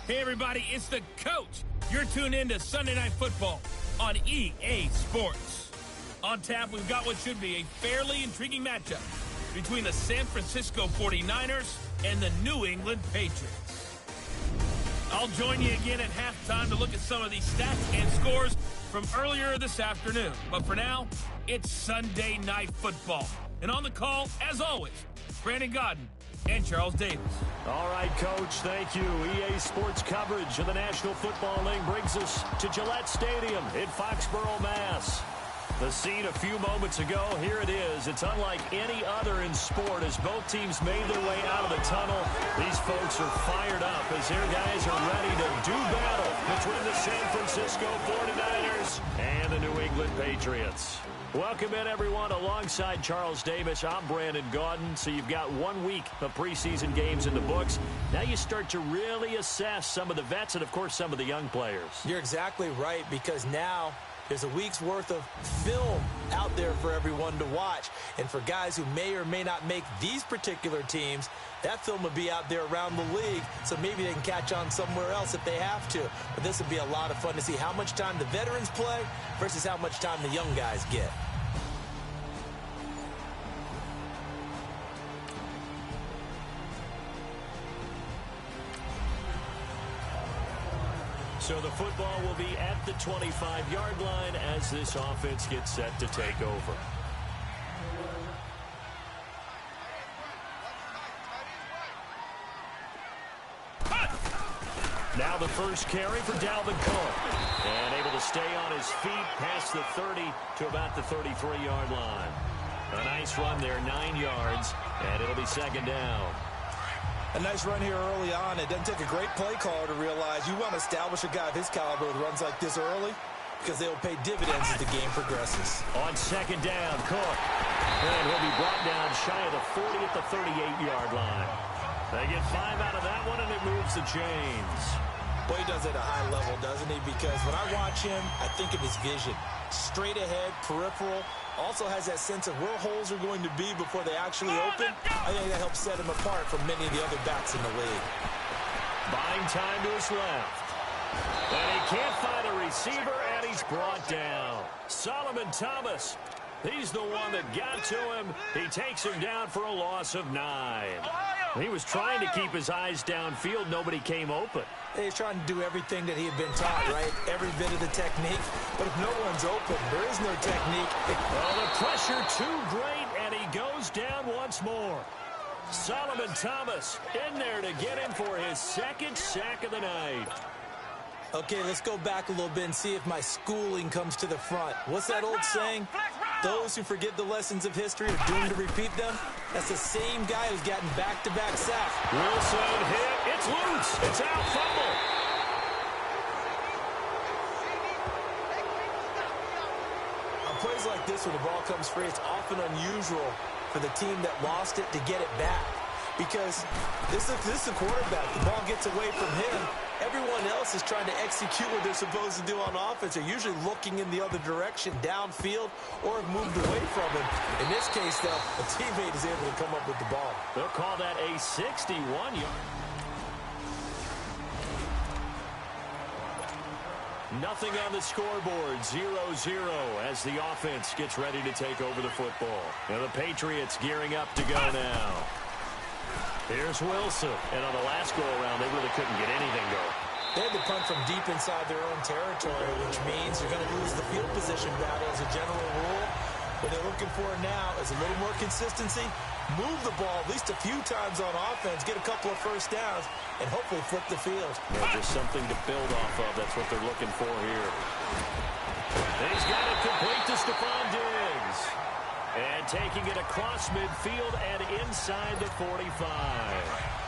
Hey, everybody, it's the coach. You're tuned in to Sunday Night Football on EA Sports. On tap, we've got what should be a fairly intriguing matchup between the San Francisco 49ers and the New England Patriots. I'll join you again at halftime to look at some of these stats and scores from earlier this afternoon. But for now, it's Sunday Night Football. And on the call, as always, Brandon Godden and Charles Davis. All right, Coach, thank you. EA Sports coverage of the National Football League brings us to Gillette Stadium in Foxborough, Mass. The scene a few moments ago, here it is. It's unlike any other in sport as both teams made their way out of the tunnel. These folks are fired up as their guys are ready to do battle between the San Francisco 49ers and the New England Patriots. Welcome in, everyone. Alongside Charles Davis, I'm Brandon Gaudin. So you've got 1 week of preseason games in the books. Now you start to really assess some of the vets and, of course, some of the young players. You're exactly right, because now there's a week's worth of film out there for everyone to watch. And for guys who may or may not make these particular teams, that film will be out there around the league, so maybe they can catch on somewhere else if they have to. But this will be a lot of fun to see how much time the veterans play versus how much time the young guys get. So the football will be at the 25-yard line as this offense gets set to take over. Now the first carry for Dalvin Cook. And able to stay on his feet past the 30 to about the 33-yard line. A nice run there, 9 yards, and it'll be second down. A nice run here early on. It doesn't take a great play caller to realize you want to establish a guy of his caliber with runs like this early, because they'll pay dividends as the game progresses. On second down, Cook. And he'll be brought down shy of the 40 at the 38-yard line. They get 5 out of that one, and it moves the chains. Well, he does it at a high level, doesn't he? Because when I watch him, I think of his vision. Straight ahead, peripheral. Also has that sense of where holes are going to be before they actually open. I think that helps set him apart from many of the other backs in the league. Buying time to his left. And he can't find a receiver, and he's brought down. Solomon Thomas. He's the one that got to him. He takes him down for a loss of 9. He was trying to keep his eyes downfield. Nobody came open. He's trying to do everything that he had been taught, right? Every bit of the technique. But if no one's open, there is no technique. Well, the pressure too great, and he goes down once more. Solomon Thomas in there to get him for his second sack of the night. Okay, let's go back a little bit and see if my schooling comes to the front. What's that old saying? Those who forget the lessons of history are doomed to repeat them. That's the same guy who's gotten back-to-back sacks. Wilson hit. It's loose. It's out. Fumble. On plays like this, when the ball comes free, it's often unusual for the team that lost it to get it back. Because this is a quarterback. The ball gets away from him. Everyone else is trying to execute what they're supposed to do on offense. They're usually looking in the other direction, downfield, or have moved away from him. In this case, though, a teammate is able to come up with the ball. They'll call that a 61-yard. Nothing on the scoreboard, 0-0 as the offense gets ready to take over the football. Now the Patriots gearing up to go now. Here's Wilson, and on the last go-around, they really couldn't get anything going. They had to punt from deep inside their own territory, which means you're going to lose the field position battle as a general rule. What they're looking for now is a little more consistency, move the ball at least a few times on offense, get a couple of first downs, and hopefully flip the field. Yeah, just something to build off of. That's what they're looking for here. And he's got it complete to Stephon Diggs. And taking it across midfield and inside the 45.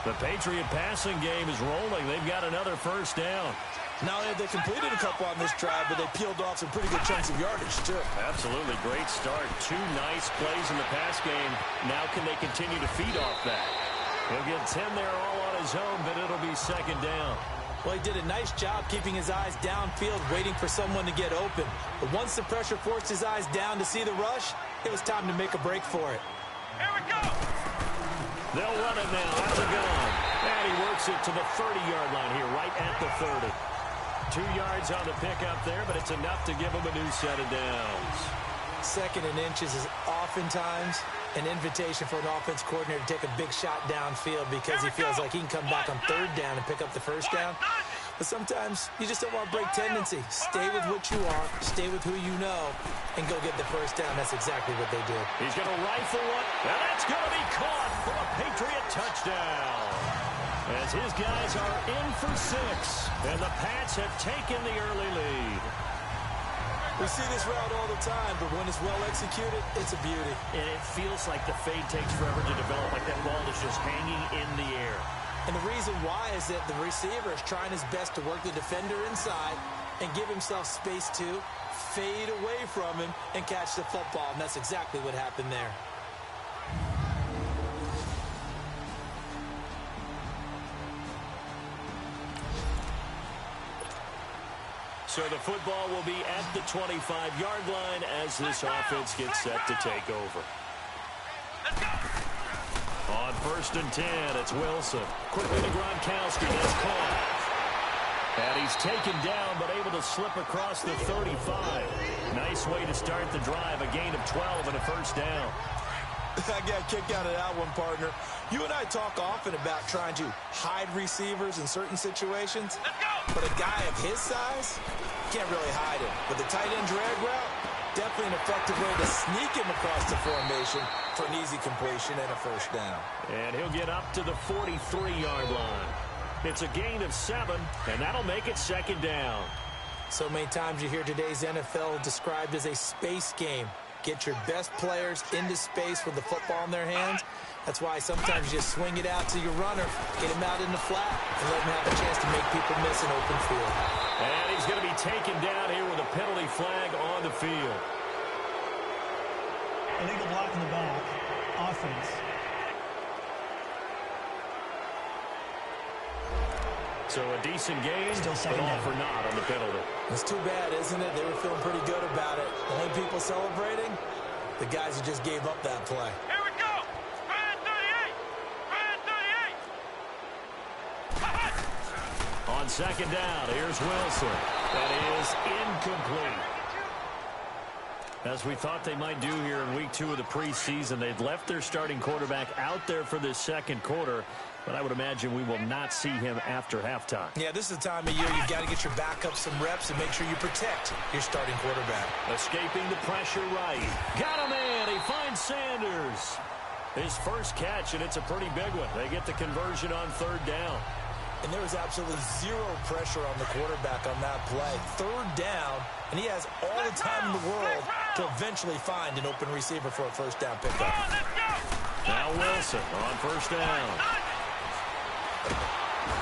The Patriot passing game is rolling. They've got another first down. Not only have they completed a couple on this drive, but they peeled off some pretty good chunks of yardage, too. Absolutely. Great start. 2 nice plays in the pass game. Now can they continue to feed off that? He'll get 10 there all on his own, but it'll be second down. Well, he did a nice job keeping his eyes downfield, waiting for someone to get open. But once the pressure forced his eyes down to see the rush, it was time to make a break for it. Here we go. They'll run it now out of the gun. And he works it to the 30-yard line here, right at the 30. 2 yards on the pickup there, but it's enough to give him a new set of downs. 2nd and inches is oftentimes an invitation for an offense coordinator to take a big shot downfield because he feels like he can come back on 3rd down and pick up the 1st down. But sometimes you just don't want to break tendency. Stay with what you are, stay with who you know, and go get the 1st down. That's exactly what they did. He's going to rifle one, and that's going to be caught for a Patriot touchdown. As his guys are in for 6, and the Pats have taken the early lead. We see this route all the time, but when it's well executed, it's a beauty. And it feels like the fade takes forever to develop, like that ball is just hanging in the air. And the reason why is that the receiver is trying his best to work the defender inside and give himself space to fade away from him and catch the football. And that's exactly what happened there. So the football will be at the 25-yard line as this offense gets set to take over. On 1st and 10, it's Wilson. Quickly to Gronkowski. That's caught. And he's taken down, but able to slip across the 35. Nice way to start the drive. A gain of 12 and a 1st down. I got kicked out of that one, partner. You and I talk often about trying to hide receivers in certain situations. But a guy of his size can't really hide him. With the tight end drag route, definitely an effective way to sneak him across the formation for an easy completion and a 1st down. And he'll get up to the 43-yard line. It's a gain of 7, and that'll make it 2nd down. So many times you hear today's NFL described as a space game. Get your best players into space with the football in their hands. That's why sometimes you just swing it out to your runner, get him out in the flat, and let him have a chance to make people miss an open field. And he's going to be taken down here with a penalty flag on the field. Illegal block in the back. Offense. So a decent game, Still but all for naught on the penalty. It's too bad, isn't it? They were feeling pretty good about it. Only people celebrating, the guys who just gave up that play. Here we go. Red 38. Red 38. On 2nd down, here's Wilson. That is incomplete. As we thought they might do here in week 2 of the preseason, they'd left their starting quarterback out there for this 2nd quarter. But I would imagine we will not see him after halftime. Yeah, this is the time of year you've got to get your backup some reps and make sure you protect your starting quarterback. Escaping the pressure right. Got him in. He finds Sanders. His first catch, and it's a pretty big one. They get the conversion on 3rd down. And there was absolutely zero pressure on the quarterback on that play. 3rd down, and he has all the time in the world to eventually find an open receiver for a 1st down pickup. Now Wilson on 1st down.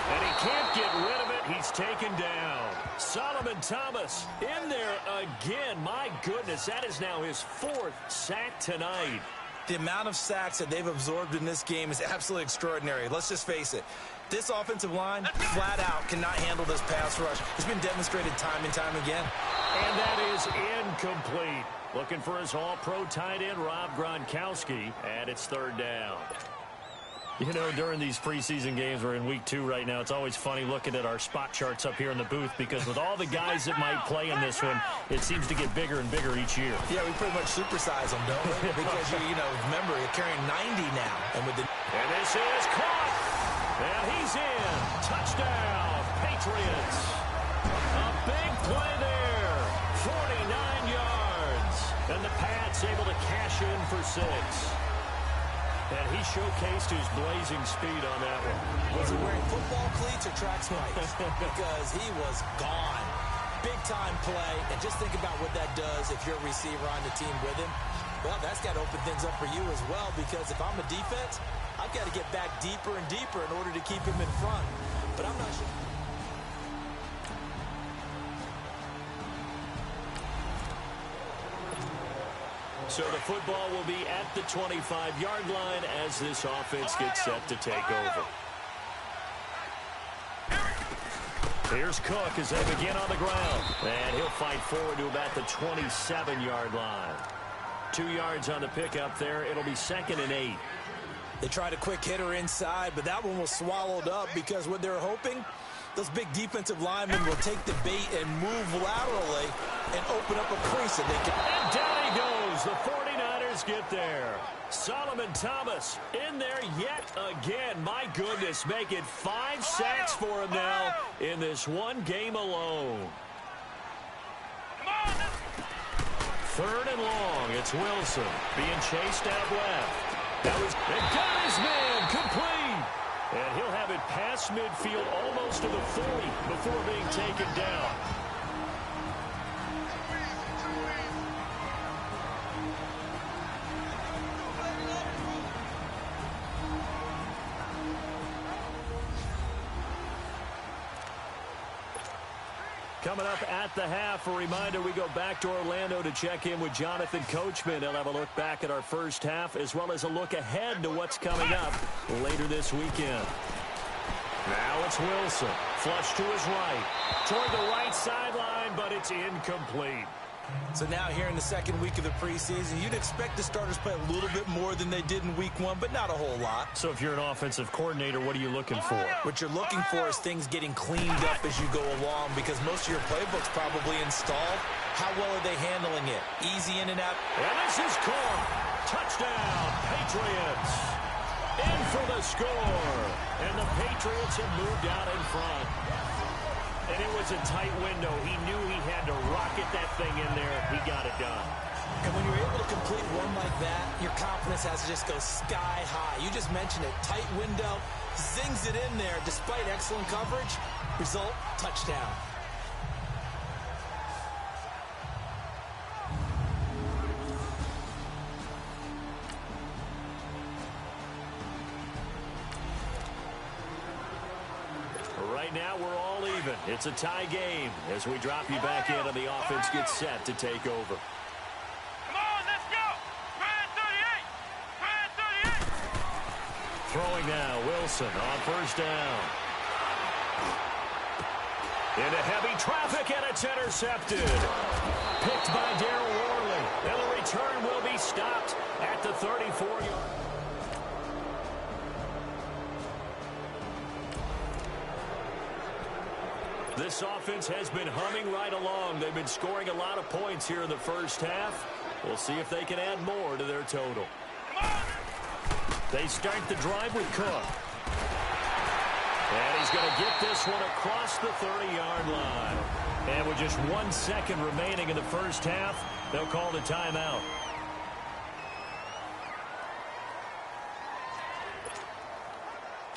And he can't get rid of it. He's taken down. Solomon Thomas in there again. My goodness, that is now his 4th sack tonight. The amount of sacks that they've absorbed in this game is absolutely extraordinary. Let's just face it. This offensive line, flat out, cannot handle this pass rush. It's been demonstrated time and time again. And that is incomplete. Looking for his all-pro tight end, Rob Gronkowski, and it's 3rd down. You know, during these preseason games, we're in week 2 right now, it's always funny looking at our spot charts up here in the booth because with all the guys that might play in this one, it seems to get bigger and bigger each year. Yeah, we pretty much supersize them, don't we? Because, remember, you're carrying 90 now. And this is caught. And he's in. Touchdown, Patriots. A big play there. 49 yards. And the Pats able to cash in for 6. And he showcased his blazing speed on that one. Was he wearing football cleats or track spikes? Because he was gone. Big-time play. And just think about what that does if you're a receiver on the team with him. Well, that's got to open things up for you as well, because if I'm a defense, I've got to get back deeper and deeper in order to keep him in front. But I'm not sure. So the football will be at the 25-yard line as this offense gets set to take over. Here's Cook as they begin on the ground. And he'll fight forward to about the 27-yard line. 2 yards on the pickup there. It'll be 2nd and 8. They tried a quick hitter inside, but that one was swallowed up because what they're hoping, those big defensive linemen will take the bait and move laterally and open up a crease that they can. And down he goes. The 49ers get there. Solomon Thomas in there yet again. My goodness, make it 5 sacks for him now in this one game alone. 3rd and long. It's Wilson being chased out left. That was, and got his man complete. And he'll have it past midfield almost to the 40 before being taken down. Coming up at the half, a reminder we go back to Orlando to check in with Jonathan Coachman. He'll have a look back at our first half as well as a look ahead to what's coming up later this weekend. Now it's Wilson. Flush to his right. Toward the right sideline, but it's incomplete. So now here in the second week of the preseason, you'd expect the starters play a little bit more than they did in week 1, but not a whole lot. So if you're an offensive coordinator, what are you looking for? What you're looking for is things getting cleaned up as you go along because most of your playbook's probably installed. How well are they handling it? Easy in and out. And this is caught. Touchdown, Patriots. In for the score. And the Patriots have moved out in front. And it was a tight window. He knew he had to rocket that thing in there. He got it done. And when you're able to complete one like that, your confidence has to just go sky high. You just mentioned it. Tight window, zings it in there despite excellent coverage. Result, touchdown. Right now, we're all even. It's a tie game as we drop you back in and the offense gets set to take over. Come on, let's go! Brad 38! Brad 38! Throwing now, Wilson on first down. Into heavy traffic, and it's intercepted. Picked by Darryl Worley. And the return will be stopped at the 34-yard. This offense has been humming right along. They've been scoring a lot of points here in the first half. We'll see if they can add more to their total. They start the drive with Cook. And he's going to get this one across the 30-yard line. And with just 1 second remaining in the first half, they'll call the timeout.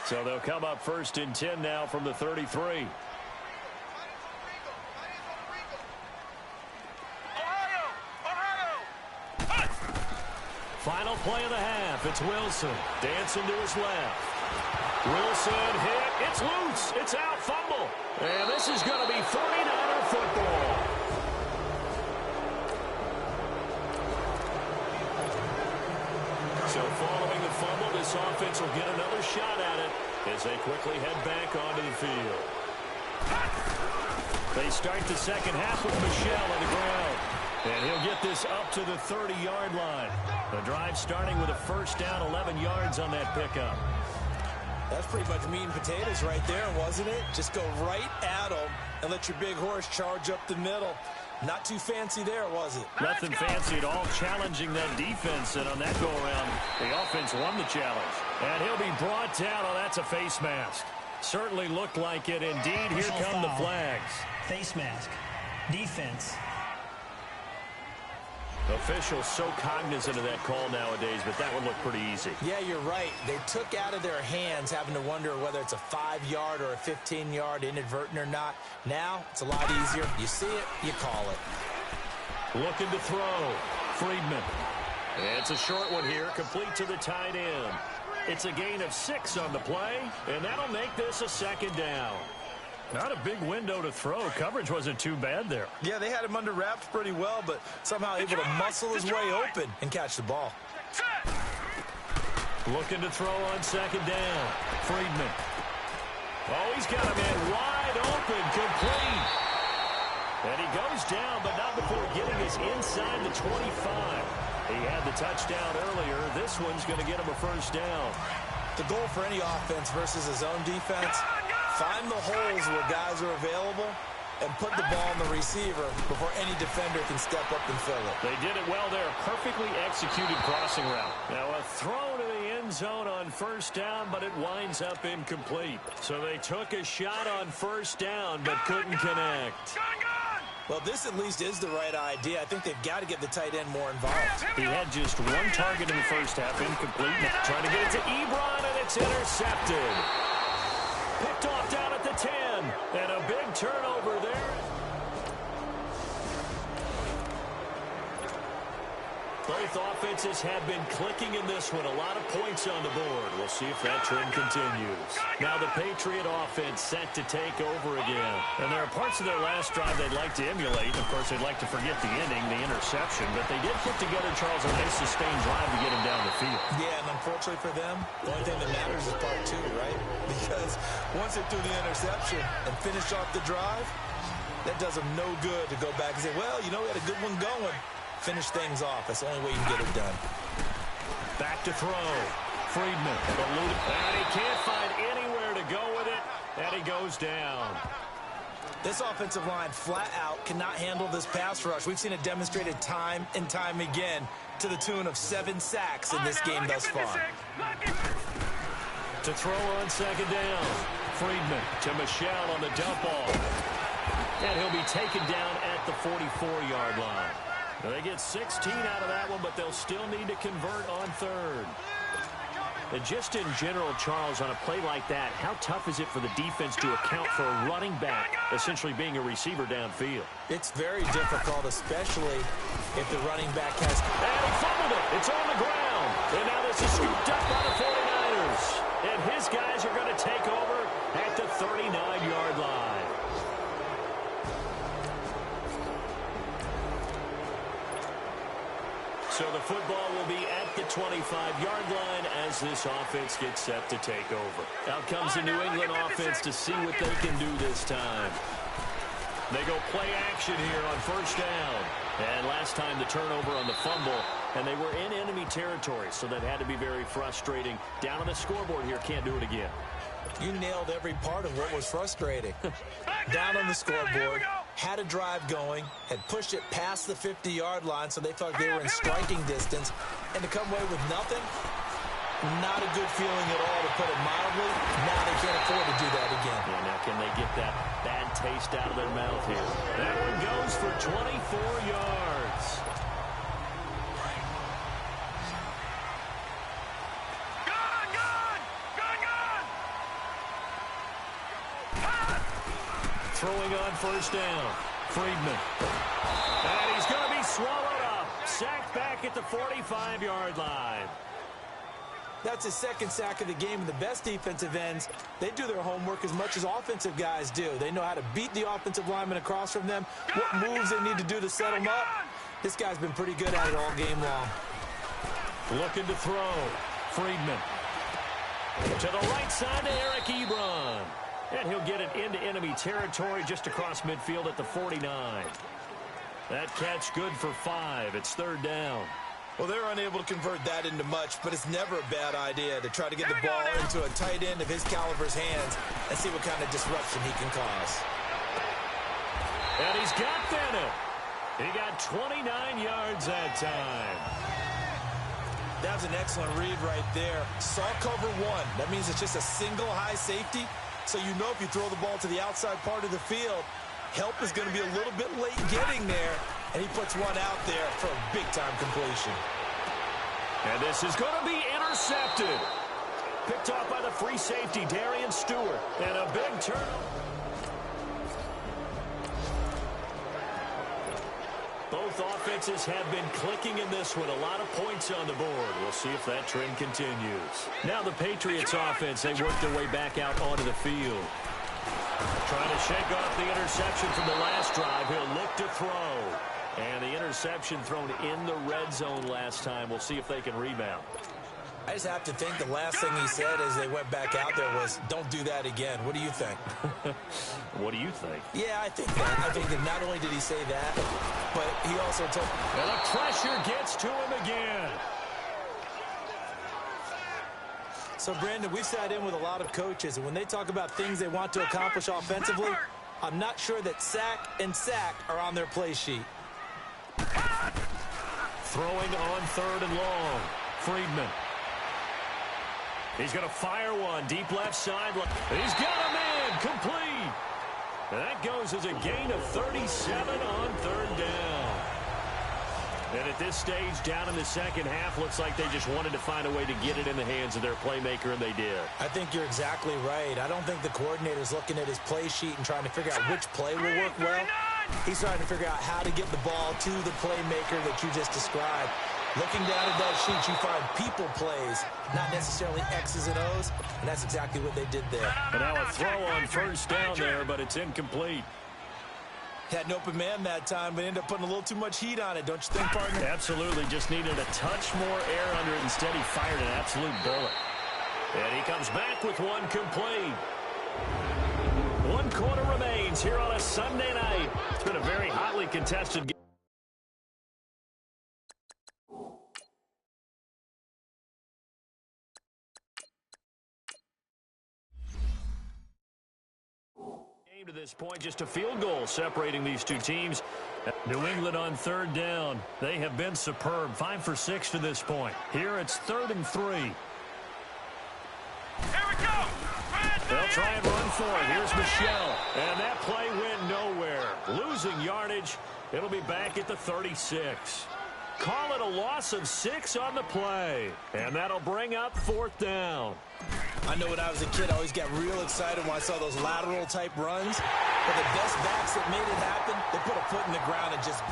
So they'll come up 1st and 10 now from the 33. Final play of the half. It's Wilson dancing to his left. Wilson hit. It's loose. It's out. Fumble. And this is going to be 49er football. So following the fumble, this offense will get another shot at it as they quickly head back onto the field. They start the second half with Michelle on the ground. And he'll get this up to the 30-yard line. The drive starting with a first down, 11 yards on that pickup. That's pretty much meat and potatoes right there, wasn't it? Just go right at them and let your big horse charge up the middle. Not too fancy there, was it? Nothing fancy at all, challenging that defense. And on that go-around, the offense won the challenge. And he'll be brought down. Oh, that's a face mask. Certainly looked like it. Indeed, here come the flags. Face mask. Defense. Officials so cognizant of that call nowadays, but that one looked pretty easy. Yeah, you're right. They took out of their hands having to wonder whether it's a 5-yard or a 15-yard inadvertent or not. Now, it's a lot easier. You see it, you call it. Looking to throw. Friedman. It's a short one here, complete to the tight end. It's a gain of 6 on the play, and that'll make this a second down. Not a big window to throw. Coverage wasn't too bad there. Yeah, they had him under wraps pretty well, but somehow able to muscle his way open and catch the ball. Looking to throw on second down. Friedman. Oh, he's got a man wide open, complete. And he goes down, but not before getting us inside the 25. He had the touchdown earlier. This one's going to get him a first down. The goal for any offense versus his own defense, find the holes where guys are available and put the ball on the receiver before any defender can step up and fill it. They did it well there. Perfectly executed crossing route. Now a throw to the end zone on first down, but it winds up incomplete. So they took a shot on first down, but couldn't connect. Well, this at least is the right idea. I think they've got to get the tight end more involved. He had just one target in the first half, incomplete. Now trying to get it to Ebron, and it's intercepted. Picked off down at the 10, and a big turnover there. Both offenses have been clicking in this one. A lot of points on the board. We'll see if that trend continues. Now the Patriot offense set to take over again. And there are parts of their last drive they'd like to emulate. Of course, they'd like to forget the inning, the interception. But they did put together, Charles, a nice sustained drive to get him down the field. Yeah, and unfortunately for them, the only thing that matters is part two, right? Because once they threw the interception and finished off the drive, that does them no good to go back and say, well, you know, we had a good one going. Finish things off. That's the only way you can get it done. Back to throw. Friedman. And he can't find anywhere to go with it. And he goes down. This offensive line flat out cannot handle this pass rush. We've seen it demonstrated time and time again to the tune of 7 sacks in this game thus far. To throw on second down. Friedman to Michelle on the dump ball. And he'll be taken down at the 44-yard line. Now they get 16 out of that one, but they'll still need to convert on third. And just in general, Charles, on a play like that, how tough is it for the defense to account for a running back essentially being a receiver downfield? It's very difficult, especially if the running back has... And he fumbled it. It's on the ground. And now this is scooped up by the 49ers. And his guys are going to take over at the 39-yard line. So the football will be at the 25-yard line as this offense gets set to take over. Out comes the New England offense to see what they can do this time. They go play action here on first down. And last time the turnover on the fumble, and they were in enemy territory, so that had to be very frustrating. Down on the scoreboard here, can't do it again. You nailed every part of what was frustrating. Down on the scoreboard, had a drive going, had pushed it past the 50-yard line, so they thought they were in striking distance, and to come away with nothing, not a good feeling at all, to put it mildly. Now they can't afford to do that again. Yeah, now can they get that bad taste out of their mouth here? That one goes for 24 yards. Throwing on first down. Friedman. And he's going to be swallowed up. Sacked back at the 45-yard line. That's his second sack of the game. And the best defensive ends, they do their homework as much as offensive guys do. They know how to beat the offensive lineman across from them, what moves they need to do to set them up. This guy's been pretty good at it all game long. Looking to throw. Friedman. To the right side to Eric Ebron. And he'll get it into enemy territory just across midfield at the 49. That catch good for 5. It's third down. Well, they're unable to convert that into much, but it's never a bad idea to try to get the ball into a tight end of his caliber's hands and see what kind of disruption he can cause. And he's got Bennett. He got 29 yards that time. That was an excellent read right there. Saw cover 1. That means it's just a single high safety. So you know if you throw the ball to the outside part of the field, help is going to be a little bit late getting there. And he puts one out there for a big-time completion. And this is going to be intercepted. Picked off by the free safety, Darian Stewart. And a big turnover. Both offenses have been clicking in this one. A lot of points on the board. We'll see if that trend continues. Now the Patriots offense, they work their way back out onto the field. Trying to shake off the interception from the last drive. He'll look to throw. And the interception thrown in the red zone last time. We'll see if they can rebound. I just have to think the last thing he said as they went back out there was, don't do that again. What do you think? What do you think? Yeah, I think that. I think that not only did he say that, but he also told... And the pressure gets to him again. So, Brandon, we've sat in with a lot of coaches, and when they talk about things they want to accomplish offensively, I'm not sure that sack and sack are on their play sheet. Throwing on 3rd and long. Friedman. He's going to fire one. Deep left side. He's got a man. Complete. And that goes as a gain of 37 on 3rd down. And at this stage, down in the second half, looks like they just wanted to find a way to get it in the hands of their playmaker, and they did. I think you're exactly right. I don't think the coordinator's looking at his play sheet and trying to figure out which play will work well. He's trying to figure out how to get the ball to the playmaker that you just described. Looking down at that sheet, you find people plays, not necessarily X's and O's, and that's exactly what they did there. And now a throw on 1st down there, but it's incomplete. Had an open man that time, but ended up putting a little too much heat on it, don't you think, partner? Absolutely. Just needed a touch more air under it. Instead, he fired an absolute bullet. And he comes back with one complete. 1 quarter remains here on a Sunday night. It's been a very hotly contested game. To this point, just a field goal separating these two teams. New England on 3rd down. They have been superb. 5 for 6 to this point. Here it's 3rd and 3. Here we go. They'll try and run for it. Here's Michelle. And that play went nowhere. Losing yardage. It'll be back at the 36. Call it a loss of 6 on the play. And that'll bring up 4th down. I know when I was a kid, I always got real excited when I saw those lateral-type runs. But the best backs that made it happen, they put a foot in the ground and just...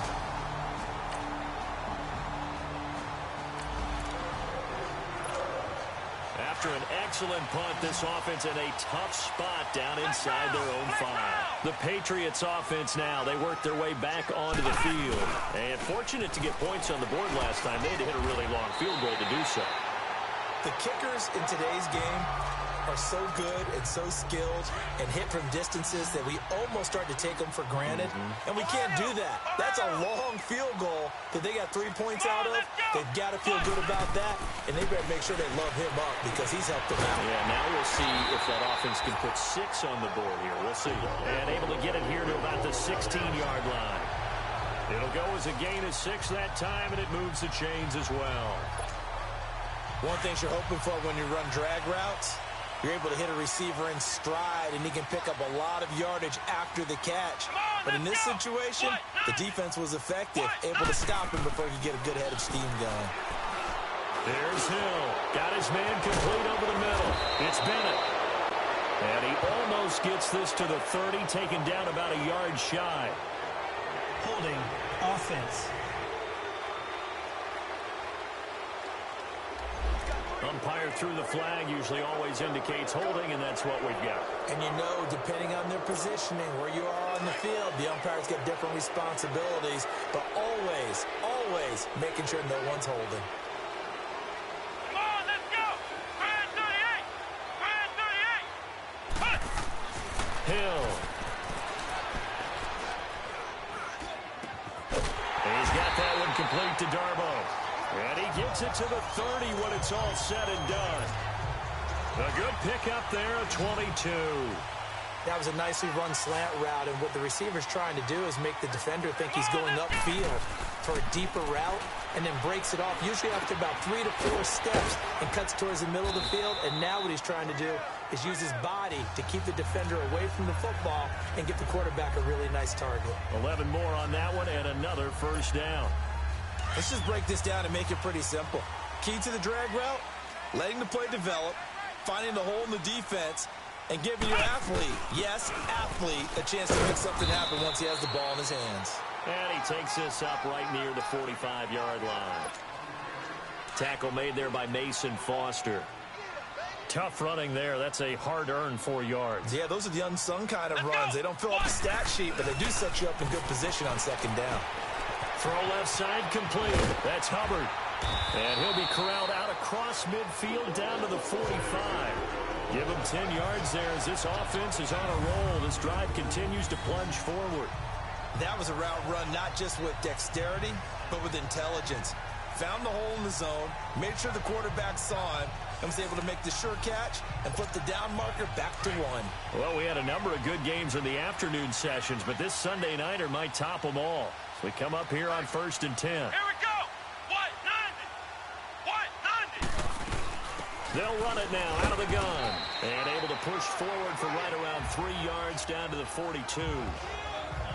After an excellent punt, this offense in a tough spot down inside their own 5. The Patriots offense now, they worked their way back onto the field. And fortunate to get points on the board last time. They had to hit a really long field goal to do so. The kickers in today's game are so good and so skilled and hit from distances that we almost start to take them for granted. And we can't do that. That's a long field goal that they got 3 points out of. They've got to feel good about that, and they better make sure they love him up because he's helped them out. Yeah, now we'll see if that offense can put 6 on the board here. We'll see. And able to get it here to about the 16-yard line. It'll go as a gain of 6 that time, and it moves the chains as well. One thing you're hoping for when you run drag routes, you're able to hit a receiver in stride, and he can pick up a lot of yardage after the catch. But in this situation, the defense was effective, able to stop him before he could get a good head of steam going. There's Hill. Got his man complete over the middle. It's Bennett. And he almost gets this to the 30, taken down about a yard shy. Holding offense. Umpire through the flag usually always indicates holding, and that's what we've got. And you know, depending on their positioning, where you are on the field, the umpires get different responsibilities, but always, always making sure no one's holding. Come on, let's go. Brand 38. Brand 38. Punt. Hill. He's got that one complete to Darbo. And he gets it to the 30 when it's all said and done. A good pickup there, a 22. That was a nicely run slant route, and what the receiver's trying to do is make the defender think he's going upfield for a deeper route, and then breaks it off, usually after about 3 to 4 steps, and cuts towards the middle of the field. And now what he's trying to do is use his body to keep the defender away from the football and get the quarterback a really nice target. 11 more on that one, and another 1st down. Let's just break this down and make it pretty simple. Key to the drag route, letting the play develop, finding the hole in the defense, and giving your athlete, yes, athlete, a chance to make something happen once he has the ball in his hands. And he takes this up right near the 45-yard line. Tackle made there by Mason Foster. Tough running there. That's a hard-earned 4 yards. Yeah, those are the unsung kind of runs. They don't fill up the stat sheet, but they do set you up in good position on 2nd down. Throw left side complete. That's Hubbard. And he'll be corralled out across midfield down to the 45. Give him 10 yards there as this offense is on a roll. This drive continues to plunge forward. That was a route run not just with dexterity, but with intelligence. Found the hole in the zone, made sure the quarterback saw him, and was able to make the sure catch and put the down marker back to 1. Well, we had a number of good games in the afternoon sessions, but this Sunday nighter might top them all. So we come up here on 1st and 10. Here we go. What? 90. They'll run it now out of the gun. And able to push forward for right around 3 yards down to the 42.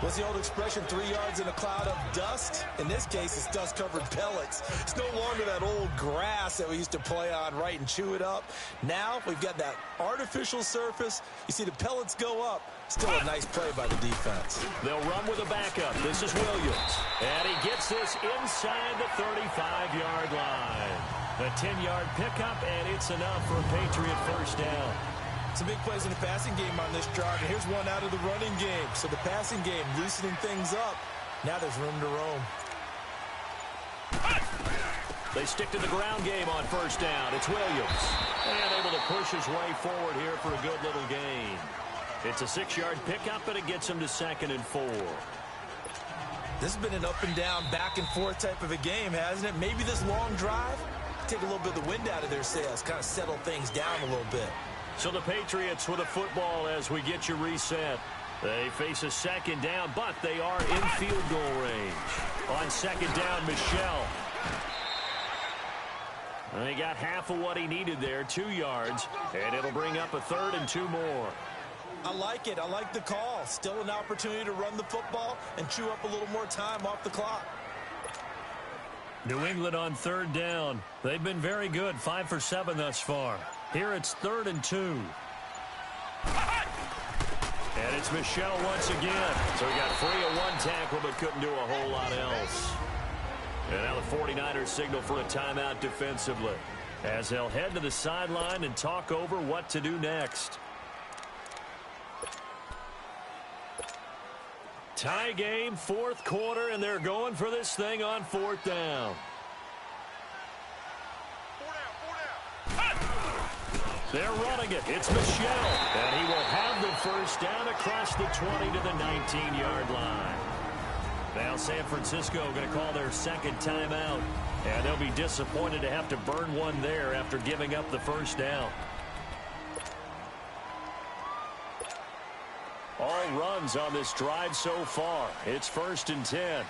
What's the old expression, 3 yards in a cloud of dust? In this case, it's dust-covered pellets. It's no longer that old grass that we used to play on, right, and chew it up. Now we've got that artificial surface. You see the pellets go up. Still a nice play by the defense. They'll run with a backup. This is Williams. And he gets this inside the 35-yard line. A 10-yard pickup, and it's enough for a Patriot first down. Some big plays in the passing game on this drive, and here's one out of the running game. So the passing game loosening things up. Now there's room to roam. They stick to the ground game on first down. It's Williams. And able to push his way forward here for a good little gain. It's a 6-yard pickup, and it gets him to 2nd and 4. This has been an up and down, back and forth type of a game, hasn't it? Maybe this long drive, take a little bit of the wind out of their sails, kind of settle things down a little bit. So the Patriots with a football as we get you reset. They face a 2nd down, but they are in field goal range. On 2nd down, Michel. And he got half of what he needed there, 2 yards, and it'll bring up a 3rd and 2 more. I like it. I like the call. Still an opportunity to run the football and chew up a little more time off the clock. New England on 3rd down. They've been very good, 5 for 7 thus far. Here it's 3rd and 2. And it's Michel once again. So he got free of one tackle but couldn't do a whole lot else. And now the 49ers signal for a timeout defensively as they'll head to the sideline and talk over what to do next. Tie game, 4th quarter, and they're going for this thing on 4th down. They're running it. It's Michel. And he will have the first down across the 20 to the 19-yard line. Now San Francisco going to call their 2nd timeout. And they'll be disappointed to have to burn one there after giving up the first down. All runs on this drive so far. It's 1st and 10.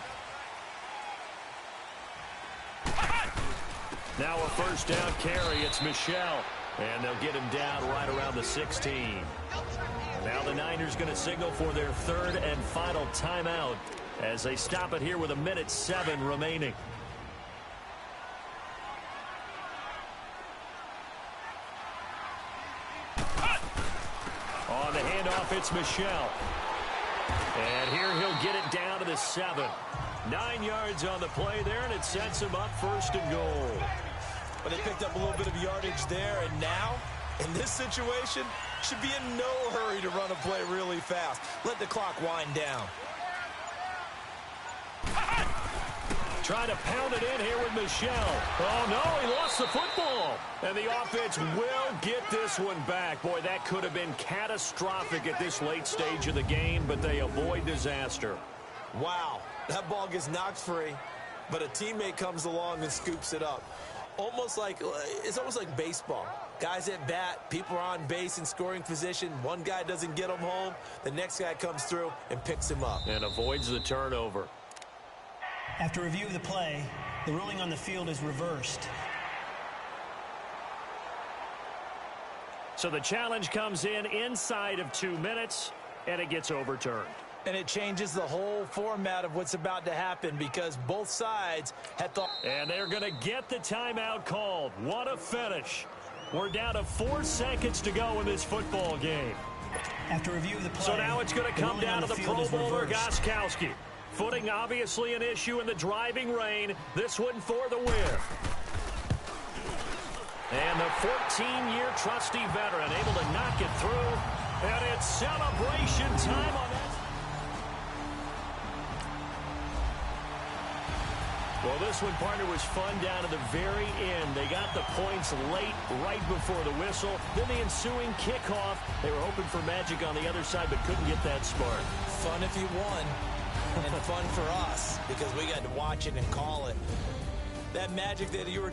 Now a first down carry. It's Michel. And they'll get him down right around the 16. Now the Niners going to signal for their 3rd and final timeout as they stop it here with 1:07 remaining. On the handoff, it's Michel. And here he'll get it down to the 7. 9 yards on the play there, and it sets him up 1st and goal. But they picked up a little bit of yardage there, and now, in this situation, should be in no hurry to run a play really fast. Let the clock wind down. Trying to pound it in here with Michel. Oh, no, he lost the football. And the offense will get this one back. Boy, that could have been catastrophic at this late stage of the game, but they avoid disaster. Wow, that ball gets knocked free, but a teammate comes along and scoops it up. It's almost like baseball. Guys at bat, people are on base in scoring position. One guy doesn't get him home. The next guy comes through and picks him up. And avoids the turnover. After review of the play, the ruling on the field is reversed. So the challenge comes in inside of 2 minutes, and it gets overturned. And it changes the whole format of what's about to happen because both sides had thought. And they're going to get the timeout called. What a finish. We're down to 4 seconds to go in this football game. After review of the play, so now it's going to come down to the Pro Bowler Gostkowski. Footing obviously an issue in the driving rain. This one for the win. And the 14-year trusty veteran able to knock it through. And it's celebration time on that. Well, this one, partner, was fun down to the very end. They got the points late, right before the whistle. Then the ensuing kickoff. They were hoping for magic on the other side, but couldn't get that spark. Fun if you won, and fun for us because we got to watch it and call it. That magic that you were